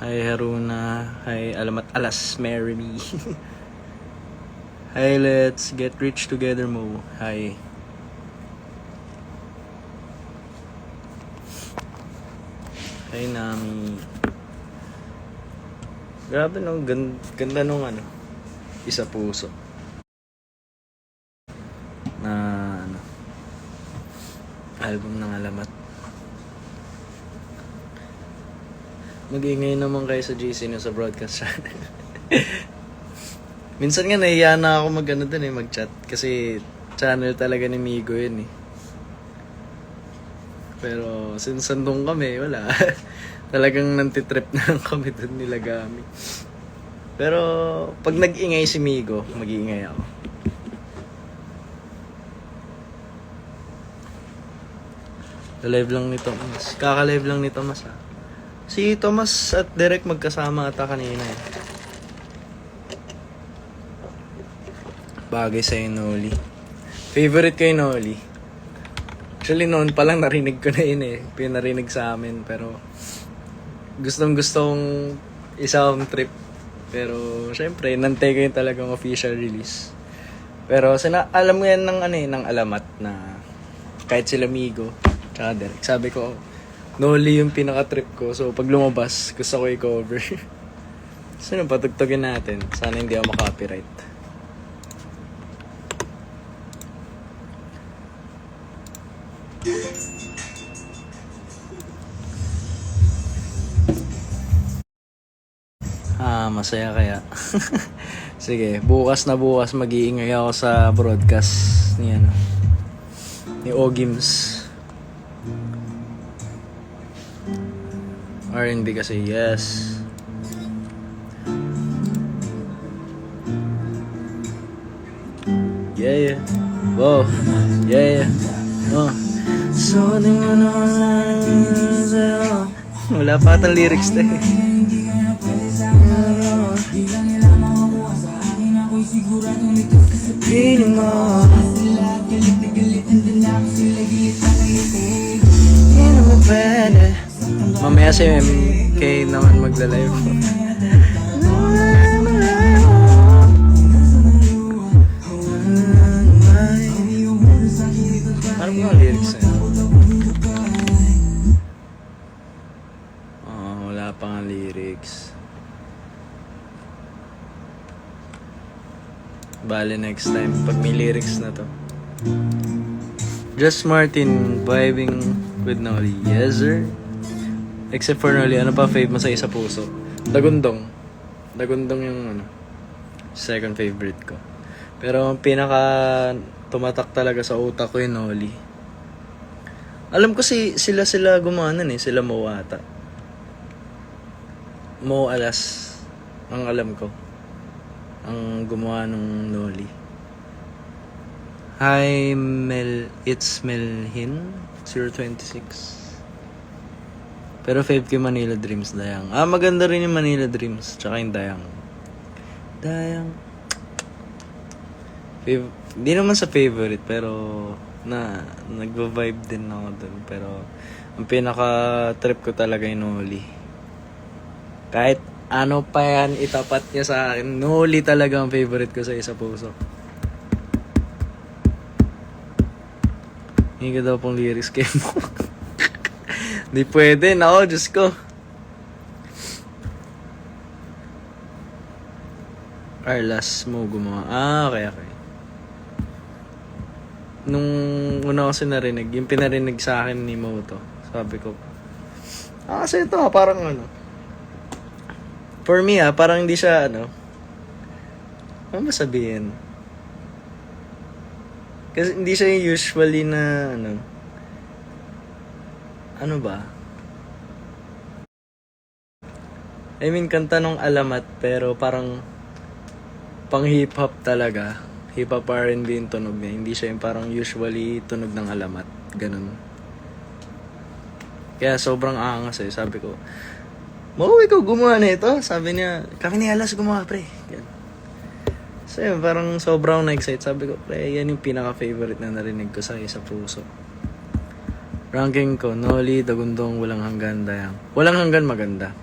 Hi Haruna. Hi Alamat Alas. Marry me. Hi, let's get rich together mo. Hi. Hi Nami. Grabe no, ganda nung isa puso. Na album ng Alamat. Mag-ingay naman kayo sa GC nyo sa broadcast channel. Minsan nga nahiya na ako mag-chat. Kasi channel talaga ni Migo yun eh. Pero since andun kami, wala. Talagang nantitrip na lang kami dun nila Gami. Pero pag nag-ingay si Migo, mag-iingay ako. Live lang ni Thomas. Kaka-live lang ni Thomas ha. Si Thomas at Derek magkasama ata kanina eh. Bagay sa'yo, Noli. Favorite ko yung Noli. Actually, noon pa lang narinig ko na yun eh. Pinarinig sa amin. Pero gustong isa akong trip. Pero syempre, nantay ko yung talagang official release. Pero alam mo yan ng Alamat na kahit sila Migo, tsaka Derek. Sabi ko, Noli yung pinaka-trip ko. So, pag lumabas, gusto ko i-cover. So, patugtugin natin. Sana hindi ako makapiright. Masaya kaya. Sige, bukas mag-iingay ako sa broadcast ni Ogims. R&B kasi, yes. Yeah. Wow. Yeah. Oh. So, di mo naman wala pa atang lyrics na eh. Piling mo hindi mo pwede. Mamaya si MK naman magla-live. Ano mga lyrics eh? Wala pa nga lyrics. Bale next time pag may lyrics na to. Just Martin vibing with Noli. Yes sir. Except for Noli, ano pa fave mo sa isa puso? Dagundong yung second favorite ko. Pero ang pinaka tumatak talaga sa utak ko yung Noli. Alam ko sila gumawa nun eh, sila Mo ata. Mo Alas ang alam ko. Ang gumawa nung Noli. Hi it's Melhin 026. Pero fave ko yung Manila Dreams, Dayang. Maganda rin yung Manila Dreams. Tsaka yung Dayang. Hindi naman sa favorite, pero nagva-vibe din ako dun. Pero ang pinaka-trip ko talaga yung Noli. Kahit ano pa yan, itapat niya sa akin. Noli talaga ang favorite ko sa isa puso. Hindi ka daw pong lyrics kayo mo. Di pwede. Nako, Diyos ko. Arlas mo gumawa. Okay. Nung una ko narinig, yung pinarinig sa akin ni Mo to, sabi ko, kasi ito parang for me parang hindi siya ano masabihin. Kasi hindi siya usually na ano ba? I mean, kanta nung Alamat, pero parang pang hip-hop talaga. Hip-hop R&B yung tunog niya. Hindi siya yung parang usually tunog ng Alamat. Ganun. Kaya sobrang angas eh. Sabi ko, Mo, ikaw gumawa na ito? Sabi niya, kami ni Alas gumawa, pre. Ganun. So yun, parang sobrang na-excite. Sabi ko, pre, yan yung pinaka-favorite na narinig ko sa isa puso. Ranking ko, Noli, Dagundong, Walang Hanggan, Dayang. Walang Hanggan maganda.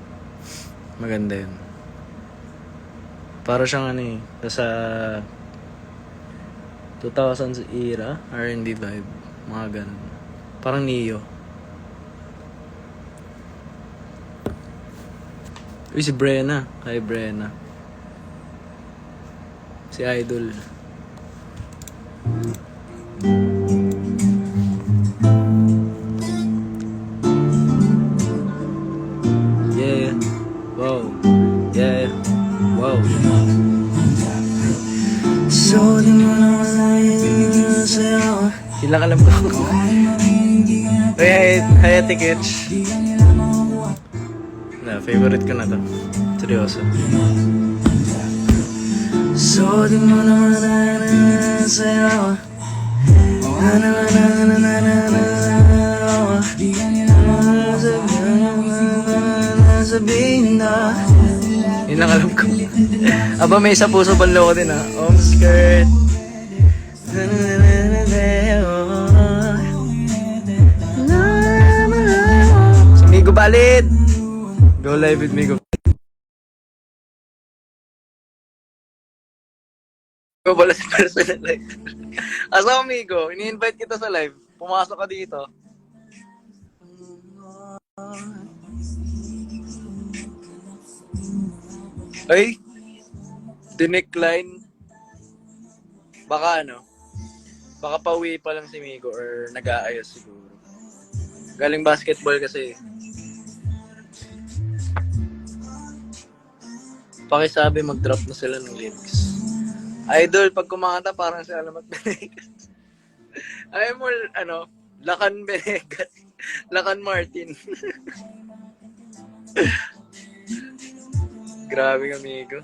Maganda yun. Para siyang ano eh, sa 2000s era, R&B vibe, mga ganun. Parang Neo. Uy, si Brenna. Hi, Brenna. Si Idol. Yeah. Wow. Yeah. Wow. So, di mo na malayan sa'yo. Yun lang alam ko. Uy, hi, Ate Kitch. Na, favorite ko na to. Seryoso. So, di mo na malayan sa'yo. Sabihin na. Yun lang alam ko. Aba, may isa puso banlo ko din ha. Skirt. Si Migo Balid. Go live with Migo. Go pala sa personal live. Asa ko, Migo? Ini-invite kita sa live. Pumasok ka dito. Ay, dinecline. Baka ano, baka pauwi pa lang si Migo or nag-aayos siguro. Galing basketball kasi. Pakisabi mag-drop na sila ng lyrics. Idol, pag kumanta parang si Alamat Benegas. Ayaw mo, ano, Lakan Benegas. Lakan Martin. Grabe ka, Migo.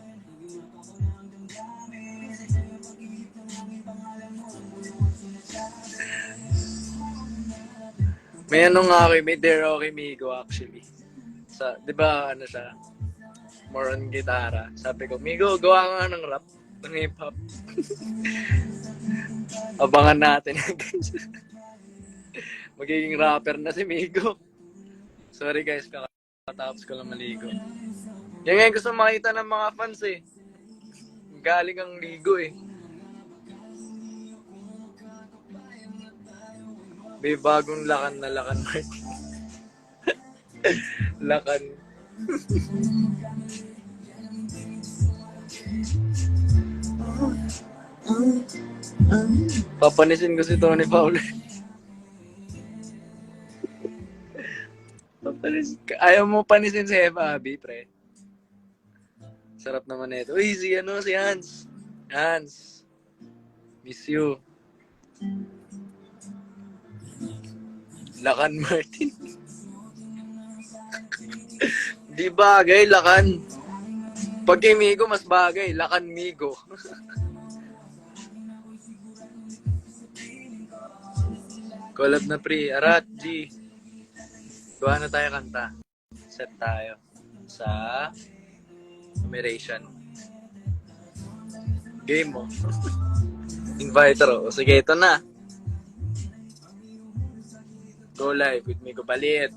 May ano nga ako, may dare ako kay Migo actually. Sa, di ba ano siya? More on gitara. Sabi ko, Migo, gawa nga ng rap, ng hip-hop. Abangan natin. Magiging rapper na si Migo. Sorry guys, kakatapos ko lang maligo. Yan nga gusto makita ng mga fans eh. Galing ang ligo eh. May bagong lakan na Lakan Martin. Lakan. Papanisin ko si Tony Fowler. Ayaw mo panisin si Eva Abby, pre. Sarap naman ito. Uy, si Hans. Hans. Miss you. Lakan Martin. Di bagay, Lakan. Pag kay Migo, mas bagay. Lakan Migo. Collab na pre. Arat, G. Gawa na tayo kanta. Set tayo. Sa numeration. Game mo. Inviter o. Sige, ito na. Go live with Migo Balid.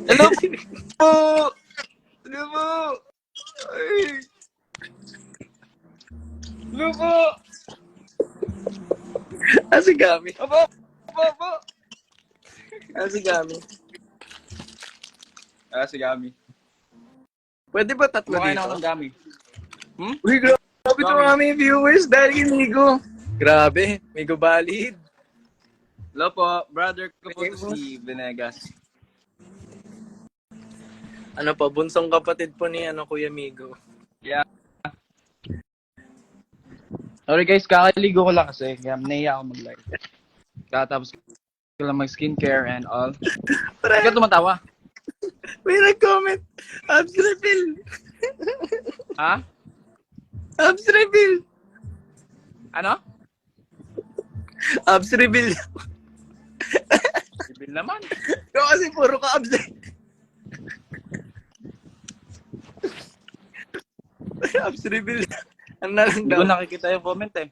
Hello po! Hello po! Ay! Hello po! Si Gami. Opo! Opo! Si Gami. Si Gami. Pwede ba tatlo Kumakain dito? ako ng Gami. Uy, grabe ito mga viewers dahil kay Migo. Grabe, Migo Balid. Hello po, brother ko po to si Venegas. Ano pa, bunsong kapatid po ni Kuya Migo. Yeah. Sorry guys, kakaligo ko lang kasi. Kaya naiya ako mag-live. Katapos ko lang mag-skincare and all. Huwag ka tumatawa. May nag-comment. Abs reveal. Ha? Abs reveal. Ano? Abs reveal. Sibil naman. Ikaw kasi puro ka abs. Abs reveal. Ano na lang Hindi daw? ko nakikita yung comment eh.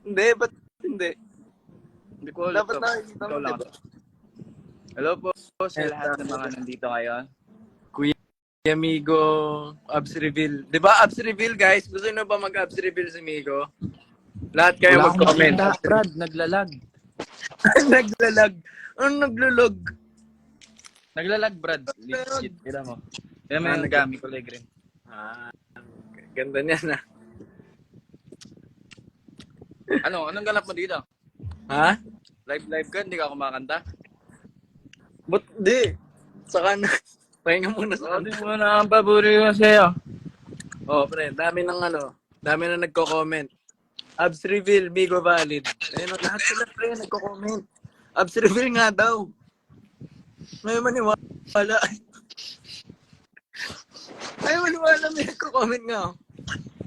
Hindi, ba't hindi? Hindi ko Dapat nakikita mo, Ikaw lang. diba? Hello po. sa lahat ng mga nandito ngayon. Kuya Migo, abs reveal. Di ba abs reveal, guys? Gusto nyo ba mag-abs reveal si Migo? Lahat kayo Wala akong mag-comment. makita, Brad. Naglalag. Naglalag. Anong naglalag? Naglalag, Brad. Legit. Tira mo. Tira mo yung gamit ko, Legrin. Ah, ganda niyan ah. Anong ganap mo dito? Ha? Live ka? Hindi ka kumakanta? But di. Saka na. Pahinga muna sa Hindi mo na ang paborito ko sa'yo. Oh, pre, dami na nagko-comment. Abs reveal, Migo valid. Ayun, lahat sila pre, nagko-comment. Abs reveal nga daw. May maniwala. Ay, maniwala, may nagko-comment nga.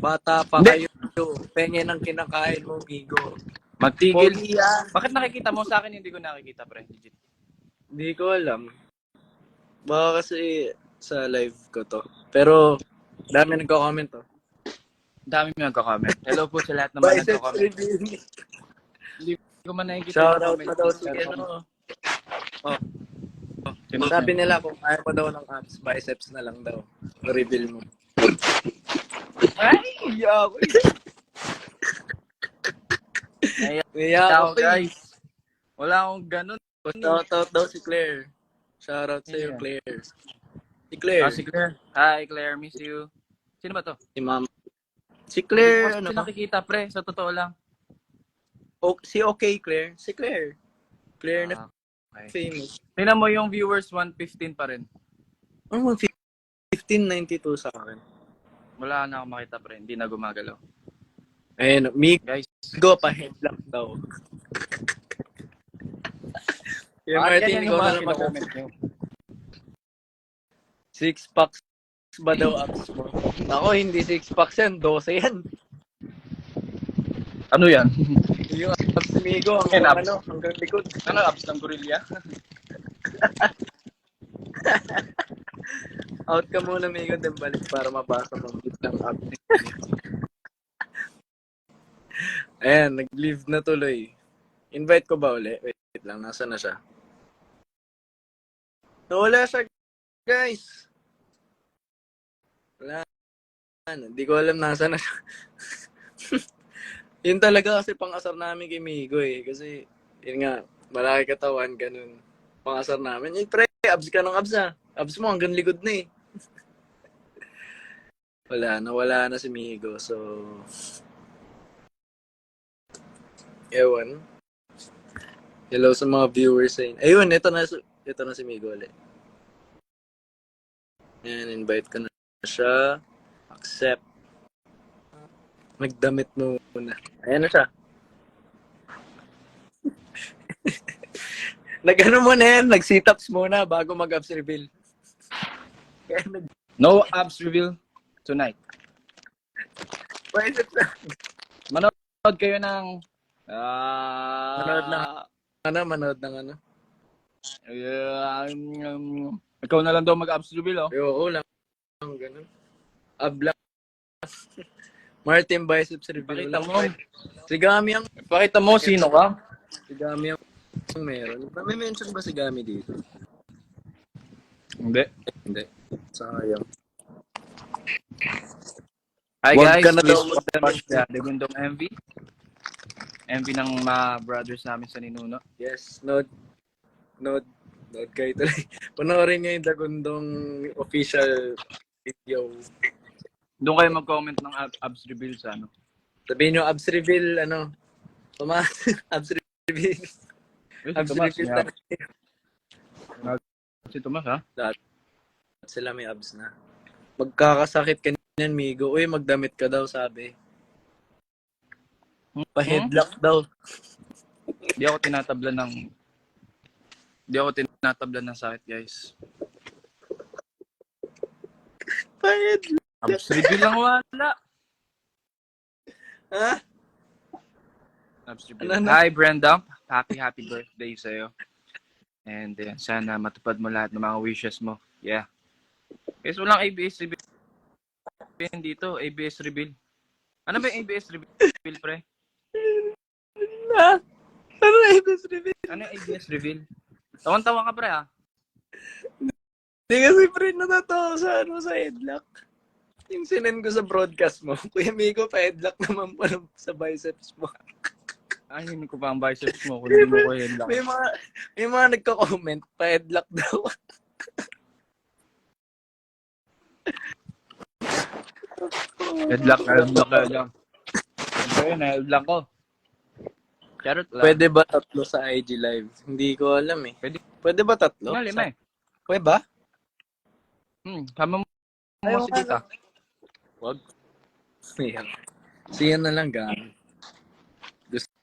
Bata pa Hindi. kayo. Pengen ang kinakain mo, Migo. Magtigil. Pogi yan. Bakit nakikita mo sa akin? Hindi ko nakikita, pre. Legit. Hindi ko alam. Baka kasi sa live ko to. Pero, dami nagko-comment to. Dami mo nagko-comment. Hello po sa lahat ng mga Biceps nagko-comment. reveal. Hindi ko man nakikita Shoutout comment. pa daw si ano. Sino Sabi nila kung ayaw pa daw ng abs, biceps na lang daw. Reveal mo. Ay! Ako. Kaya Ciao, ako guys. Wala akong ganun. Shoutout daw si Claire. Shoutout sa'yo, Yeah. Claire. Si Claire. Si Claire. Hi, Claire. Miss you. Sino ba to? Si Ma'am. Si Hindi ko Claire, kasi ano? nakikita, pre. Sa totoo lang. Si Okay Claire. Si Claire. Claire na Okay. famous. Tingnan mo yung viewers, 115 pa rin. Ano 1592 sa akin. Wala na akong makita, pre. Hindi na gumagalaw. Ayun, Guys. Migo pa headlock daw. Kaya Martin, ikaw na lang mag-comment. nyo. 6 packs ba daw abs mo? Ako, hindi 6 packs yan. 12 yan. Ano yan? Yung abs ni Migo, Yan, abs. hanggang likod. Ano, abs ng gorilla? Out ka muna, Migo, then balik para mabasa mo ng abs. Ayan, nag-leave na tuloy. Invite ko ba uli? Wait lang, nasa na siya? Nawala siya, guys. Wala. Hindi ko alam nasa na siya. Yun talaga kasi pang-asar namin kay Migo eh. Kasi, yun nga, malaki katawan, ganun. Pang-asar namin. Eh, pre, abs ka ng abs ah. Abs mo hanggang likod na eh. Nawala na si Migo. So, ewan. Hello sa mga viewers sa inyo. Ayun, ito na si Migo ulit. Ayan, invite ko na siya. Accept. Magdamit muna. Ayan na siya. Nag-ano muna yan, nag-sit-ups muna bago mag-abs reveal. Kaya No abs reveal tonight. biceps na. Manood kayo ng... Manood ng ano. Ikaw na lang daw mag-abs reveal, oh. Oo lang. Ganun. Abla. Martin biceps reveal. Pakita mo. Si Gami ang Pakita mo sino ka. Si Gami ang meron. May mention ba si Gami dito? Hindi. Hindi. Sayang. Hi Wag guys, ka na daw please magdamit. watch the Degundong MV. MV ng mga brothers namin sa Ninuno. Yes, Nod kayo tuloy. Panoorin niyo yung Dagundong official video. Doon kayo mag-comment ng abs reveal sa ano. Sabihin niyo, abs reveal, ano, Tomas, abs reveal. Abs Tomas, reveal si Tomas, ha? Sila may abs na. Magkakasakit ka niyan, Migo. Uy, magdamit ka daw, sabi. Pa-headlock daw. Hindi ako tinatablan ng sakit, guys. Pa-headlock. Abs reveal lang wala. Ha? Abs reveal. Ano? Hi, Brenda. Happy birthday sa'yo. And sana matupad mo lahat ng mga wishes mo. Yeah. Guys, walang ABS reveal dito. ABS reveal. Ano ba yung ABS reveal, pre? Ha? Ano ABS reveal? Ano yung ABS reveal? Tawan-tawa ka, pre, ha? Di kasi pre, natatawa sa sa headlock. Yung sinend ko sa broadcast mo, Kuya Migo, pa-headlock naman pa sa biceps mo. Ay, hindi ko pa ang biceps mo kung hindi mo ko headlock. May mga nagko-comment, pa-headlock daw. Headlock. Ito yun, headlock ko. Charot lang. Pwede ba tatlo sa IG live? Hindi ko alam eh. Pwede ba tatlo? Nga, 5 eh. Pwede ba? Sama mo Ayaw si Tita. Wag. Siya na lang gamit.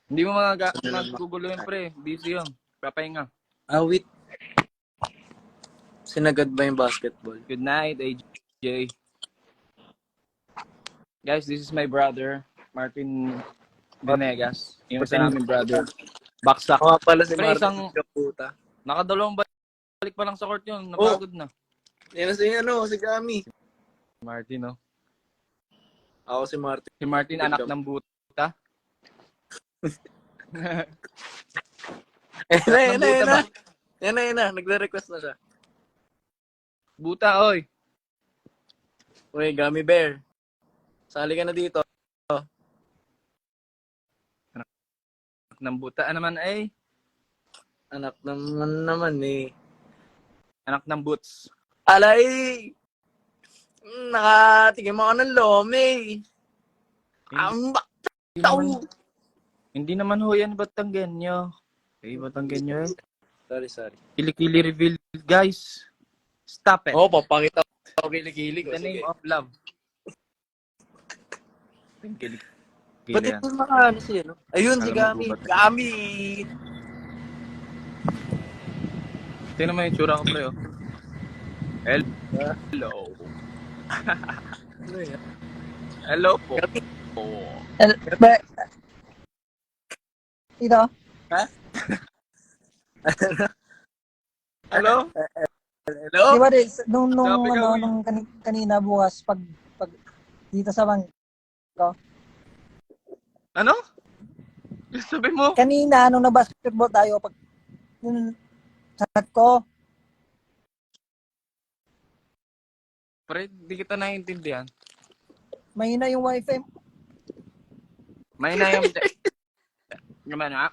Hindi mo magugulo yun, pre. Busy yun. Papahinga. Wait. Sinagad ba yung basketball? Good night, AJ. Guys, this is my brother, Martin Venegas. Yung isa namin brother. Baksak. Pala si Pre, Martin Kaputa. Nakadalawang balik pa lang sa court yun. Napagod na. Yan si si Gami. Martin, no? Ako si Martin. Si Martin, anak ng buta. Yan na. Nagre-request na siya. Buta, oy. Uy, Gummy Bear. Sali ka na dito. Anak ng buta. Ano naman, eh? Anak naman eh. Anak ng boots. Alay! Nakatingin mo ako ng lome. Ambak! Hindi naman ho yan Batanggenyo. Batanggenyo eh. Sorry. Kilikili reveal, guys. Stop it. Papakita ko kilikili ko. The name of love. Kilikili. Ba't ito ano siya, no? Ayun, si Gami. Gami! Tingnan mo yung tsura ko, pre, oh. Hello. Ano yan? Hello po. Ito? Ha? Hello? Hello? Di ba nung Sabi ka, uy. nung kanina bukas pag dito sa Ano? Sabi mo? kanina nung na-basketball tayo pag yung chat ko, Pre, di kita naiintindihan. mahina yung wifi. May na yung... Naman nga.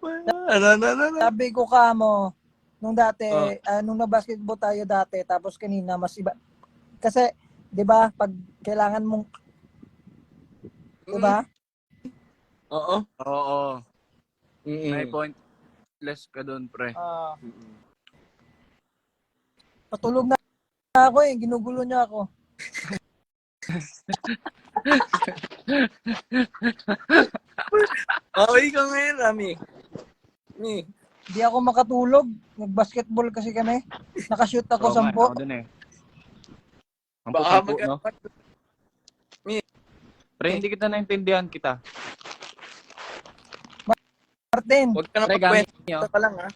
Ano? Sabi ko kamo nung dati, nung na-basketball tayo dati tapos kanina mas iba. Kasi 'di ba pag kailangan mong 'di ba? Oo. Oo. May pointless ka doon, pre. Patulog na ako ginugulo niya ako. Ikaw ngayon, Rami. Hindi ako makatulog. Nag-basketball kasi kami. Nakashoot ako 10. Ako dun eh. Ang Baka puso, no? Pre, hindi kita naintindihan kita. Martin, Huwag ka na Pre, magkwento gamit nyo. ka lang, ha?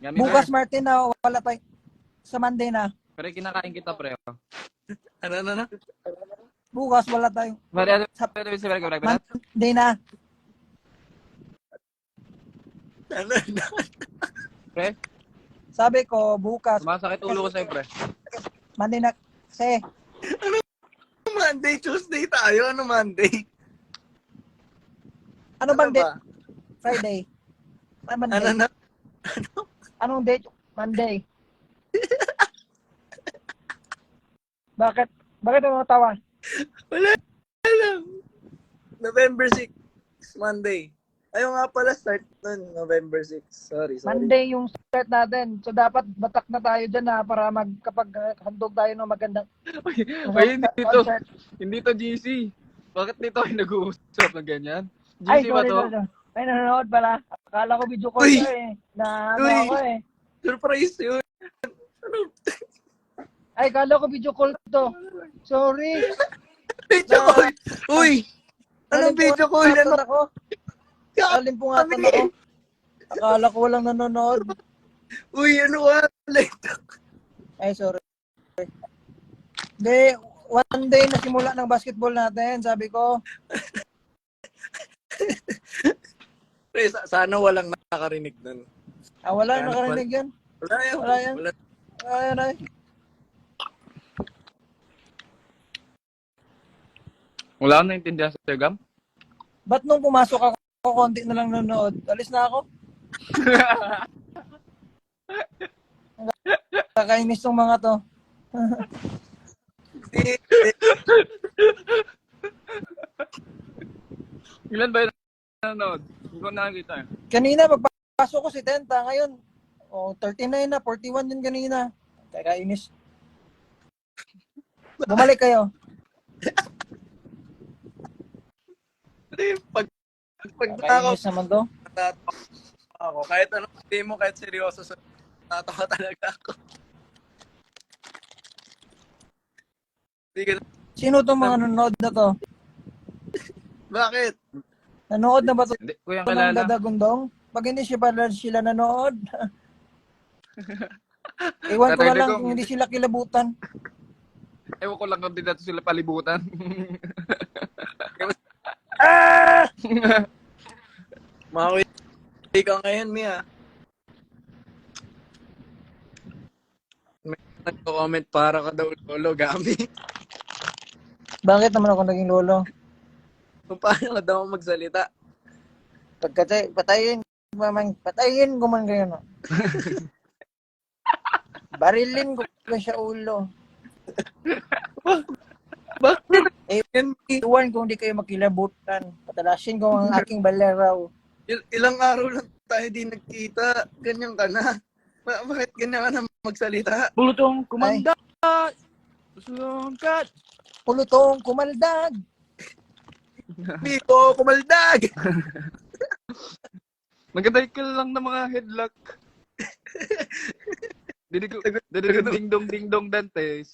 Gamit bukas na. Martin na wala tayo sa Monday na. Pre, kinakain kita, pre. Ano? Bukas wala tayong Monday na. Ano? Pre, Sabi ko bukas sumasakit ulo ko sa'yo, pre. Monday na kasi Monday, Tuesday tayo. Ano Monday? ano bang date? ba? Friday. Monday. Ano? Anong date? Monday. Bakit? Bakit mo tawa? Wala lang. November 6, Monday. Ayaw nga pala start nun, November 6. Sorry. Monday yung start natin. So dapat batak na tayo dyan para kapag handog tayo ng magandang Ay, concert. hindi to GC. Bakit dito ay nag-uusap na ganyan? Ay, GC ba sorry. to? Sorry. Ay, nanonood pala. Akala ko video call Uy! ka Na ano Uy! ako Surprise yun. Ano? Ay, akala ko video call to. Sorry. Video call! Uy! Anong video call? Ano? Ako? Alimpungatan ako. Akala ko walang nanonood. Uy, ano ka? Ay, sorry. Hindi, one day na simula ng basketball natin, sabi ko. Sana walang nakakarinig nun. Wala nakarinig yan. Wala yan. Wala yan. Ayun ay. Wala akong naintindihan sa Gam. Ba't nung pumasok ako, konti na lang nanonood, alis na ako? Kakainis tong mga to. Ilan ba yung nanonood? Hindi ko nakakita eh. Kanina, pagpasok ko si Tenta, ngayon, 39 na, 41 din kanina. Kakainis. Bumalik kayo. Pag ako, Kakainis naman to. natatawa ako. Kahit anong hindi mo, kahit seryoso, natatawa talaga ako. Hindi ka, Sino tong mga nanonood na to? bakit? Nanood na ba to Hindi ko yung ng kalala. Dadagundong? Pag hindi sila nanood, iwan ko na Tatay lang Digong. kung hindi sila kilabutan. Ewan ko lang kung di natin sila palibutan. Makawi ka ngayon, Mia. May nagko-comment para ka daw lolo, Gami. Bakit naman ako naging lolo? Paano ka daw magsalita? Pagkatay, patayin ko man kayo, no? Barilin ko sa ulo. Bakit? Eh, iwan kung hindi kayo makilabutan. Patalasin ko ang aking baleraw. Ilang araw lang tayo di nagkita. Ganyan ka na. Bakit ganyan ka na magsalita? Pulutong kumanda! Sungkat! Pulutong kumaldag. Biko, kumaldag! Nagaday ka lang ng mga headlock. Dinig ding dong Dantes.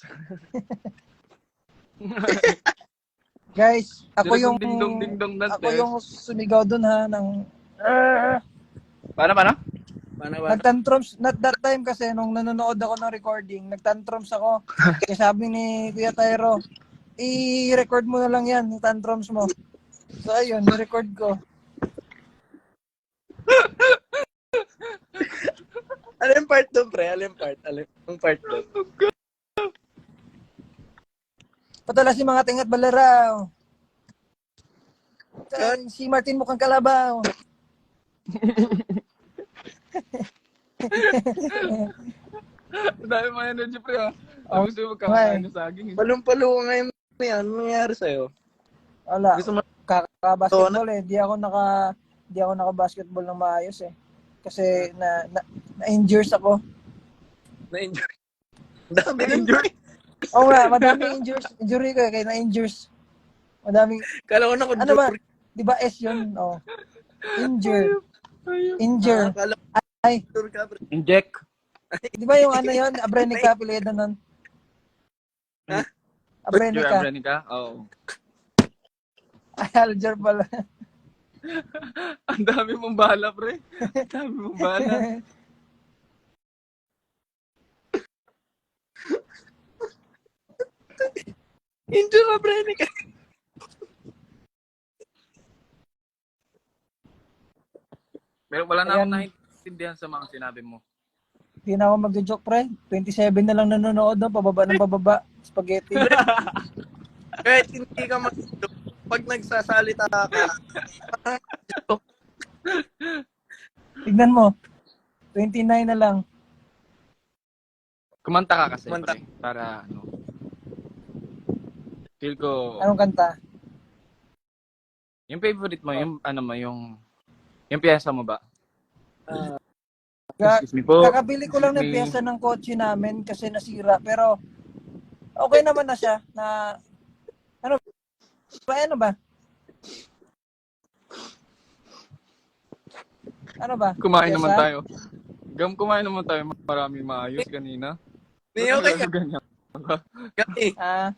Guys, ako yung Ding dong ako Dantes. yung sumigaw dun ha ng Paano? Paano ba? nagtantrums not that time kasi nung nanonood ako ng recording, nagtantrums ako. Kaya sabi ni Kuya Tyro, i-record mo na lang yan, yung tantrums mo. So ayun, ni-record ko. Alin part doon, pre? Alin part doon? Patala si mga tingat balaraw. Si Martin mukhang kalabaw. Dahil mga energy pre ha. Oh, Gusto mo magkakain ng saging. Palumpalo ka ngayon, Mia. Ano nangyari sa'yo? Wala. Gusto mo Kaka-basketball eh. Di ako naka-basketball ng maayos eh. Kasi na-injures ako. na-injury? Dami injury. Oo nga, madaming injury ko eh, kaya na-injures. Madaming, Kala ko na ano ba? Di ba S yun? Oh. Injure. Kala ko Ay, ka, pre. Inject. di ba yung ano yun? Abrenica, apelyido nun. Ha? Abrenica. Abrenica? Oo. Ay, Alger pala. Ang dami mong bala, pre. Ang dami mong bala. Injury ka, pre. Pero wala na akong Ayan. naiintindihan sa mga sinabi mo. Hindi na ako mag-joke, pre. 27 na lang nanonood ng pababa ng pababa. Spaghetti. Kahit hindi ka pag nagsasalita ka, Tignan mo. 29 na lang. Kumanta ka kasi, Kumanta. pre. Para, ano. Feel ko, Anong kanta? yung favorite mo, yung, ano mo, yung piyesa mo ba? Ga- Excuse me po. Kakabili ko lang ng May- pyesa ng kotse namin kasi nasira. Pero, okay naman na siya. Na, ano ba? Ano ba? Kumain Pyesa? naman tayo. Kumain naman tayo. Maraming maayos kanina. Hindi, okay ka. Ganyan. Gami, Ah,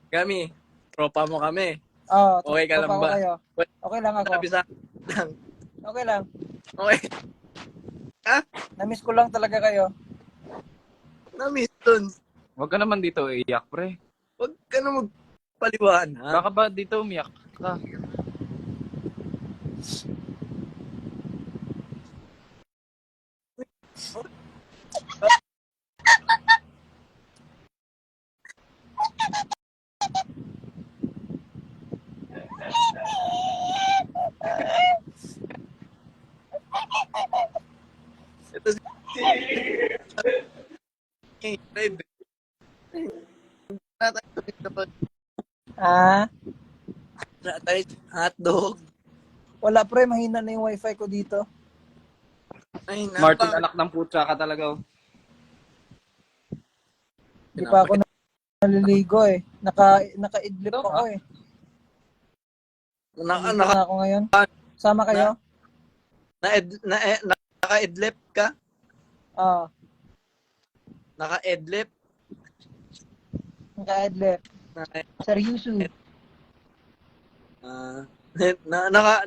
Gami, tropa mo kami. oh, Okay ka lang tropa ko ba? kayo. Okay lang ako. Sabi sa lang. Okay lang. Okay. Na-miss ko lang talaga kayo. Na-miss dun. Huwag ka naman dito iiyak, pre. Huwag ka na magpaliwan, ha? Baka ba dito umiyak ka? Live. Ah, Hotdog. wala pre, mahina na yung wifi ko dito. Ay, Martin, anak ng putsa ka talaga. Oh. Hindi pa ako naliligo eh. Naka-idlip Ito, ako ha? eh. Naliligo na ako ngayon. Sama kayo? Naka-edlip ka? Ah, Naka-edlip? naka-idlip. Seryoso.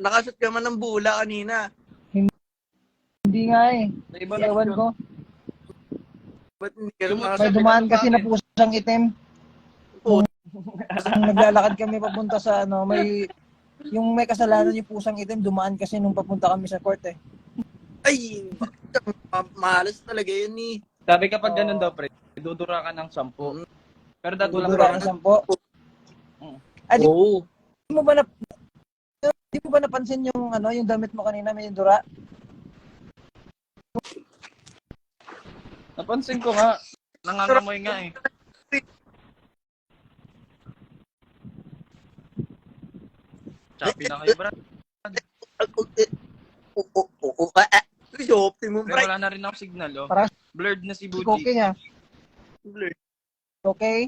Nakashoot ka man ng bula kanina. Hindi nga eh. Sa iba lang Ewan yun. ko. Ba't hindi ka Sumut- May nakashoot? dumaan kasi na pusang itim. Oo. Nung naglalakad kami papunta sa ano, yung may kasalanan yung pusang itim, dumaan kasi nung papunta kami sa court eh. Ay, mahalas talaga yun eh. Sabi kapag ganun daw, pre, dudura ka ng 10. Pero dati lang Dudura ng 10. Ah, di Oo. mo ba napansin yung ano, yung damit mo kanina may dura? Napansin ko nga. Nangangamoy nga eh. Choppy na kayo, Brad. Optimum Pero right. wala na rin ako signal, oh. Para Blurred na si si Buji. Cookie niya. Okay?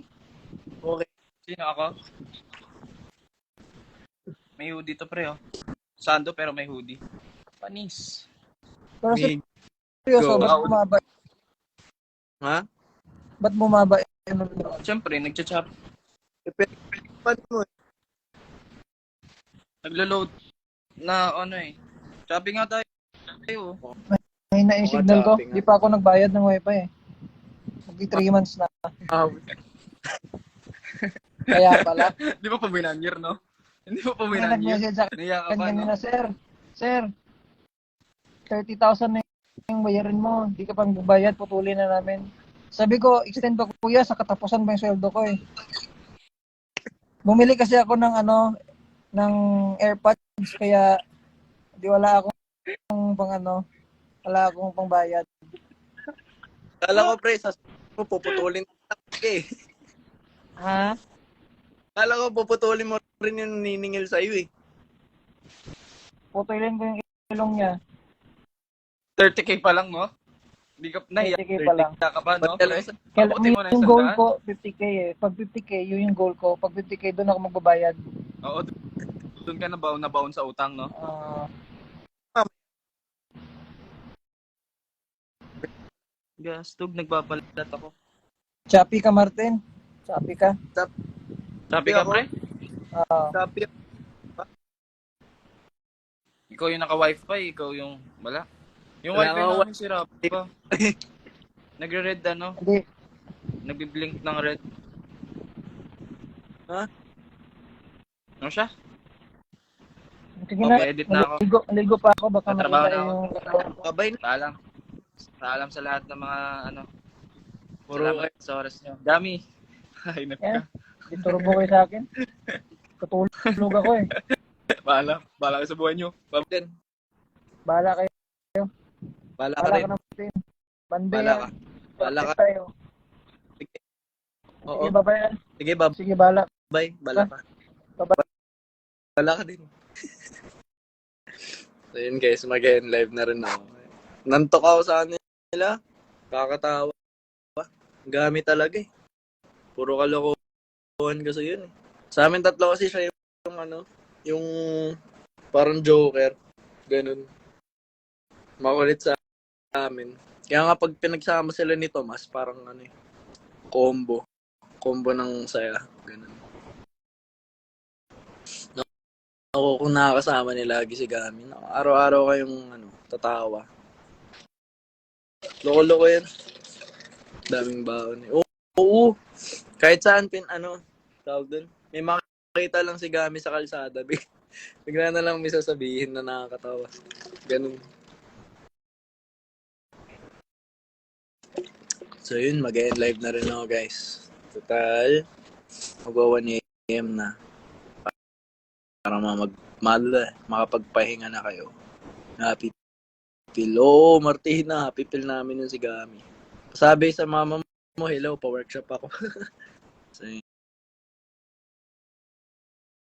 Okay. Sino ako? May hoodie to, pre, oh. Sando, pero may hoodie. Panis. Pero Big seryoso, go. ba't bumaba? Ha? Ba't bumaba yung Siyempre, nagcha-chop. Paano mo? Naglo-load na ano eh. Choppy nga tayo. Oh. May na yung Oo, signal ko? chopping Di pa ako nagbayad ng wifi eh. Magki 3 months na. Kaya pala. Di ba paminanyir, no? Hindi ba May paminanyir? nag-message sa Naiya ka akin pa, no? kanina, Sir, 30,000 na yung bayarin mo. Di ka pang bayad, putulin na namin. Sabi ko, extend pa kuya, sa katapusan pa yung sweldo ko eh. Bumili kasi ako ng ano, ng AirPods, kaya di wala akong wala akong pangbayad. Kala ko pre, sa mo puputulin eh. Ha? Kala ko puputulin mo rin yung niningil sa'yo eh. Putulin ko yung ilong niya. 30k pa lang, no? Hindi ka nahiya. 30K pa lang. Ka ba, no? Ba't Pre? Kaya Abutin mo na yung isang goal daan. ko, 50k eh. Pag 50k, yun yung goal ko. Pag 50k, doon ako magbabayad. Oo, doon ka na baon sa utang, no? Gastog, nagbabalat ako. Choppy ka, Martin. Choppy ka. Sabi ka, pre? Sabi Ikaw yung naka-wifi, ikaw yung wala. Yung Wala wifi nga, namin sira pa. Nagre-red ano? Hindi. Nagbi-blink ng red. Ha? Ano siya? Sige na. Mag-edit na ako. Ligo pa ako. Baka Tatrabaho makita na ako. yung... Babay na. Paalam. Paalam sa lahat ng mga ano. Puro Salamat sa oras nyo. Dami. Ay, Yan. ka. Iturbo kayo sa akin. Katulog ako eh. Paalam. Paalam kayo sa buhay nyo. Babay. Bahala kayo. Bala ka Bahala rin. ka na, Martin. Bande Bala yan. ka. Bala ka. Tayo. Oo. Sige, babay. Sige, babay. Sige, bahala. Bala ka. Babay. Bala ka din. So yun guys, mag-end live na rin ako. Nantok ako sa kanila. Kakatawa. Gamit talaga eh. Puro kalokohan kasi yun eh. Sa amin tatlo kasi siya yung ano, yung parang joker. Ganun. Makulit sa amin. Kaya nga pag pinagsama sila ni Tomas, parang ano eh, combo. Combo ng saya. Ganun. Ako kung nakakasama nila lagi si Gami. Araw-araw kayong ano, tatawa. Loko-loko yan. Daming baon eh. Oo. Kahit saan tawag dun. May makita lang si Gami sa kalsada. Bigla na lang may sasabihin na nakakatawa. Ganun. So yun, mag-end live na rin ako guys. Total, magwa 1 AM na. Para makapagpahinga na kayo. Happy Pill. Oo, Martina. Happy pill namin yun si Gami. Sabi sa mama mo, hello, pa-workshop ako.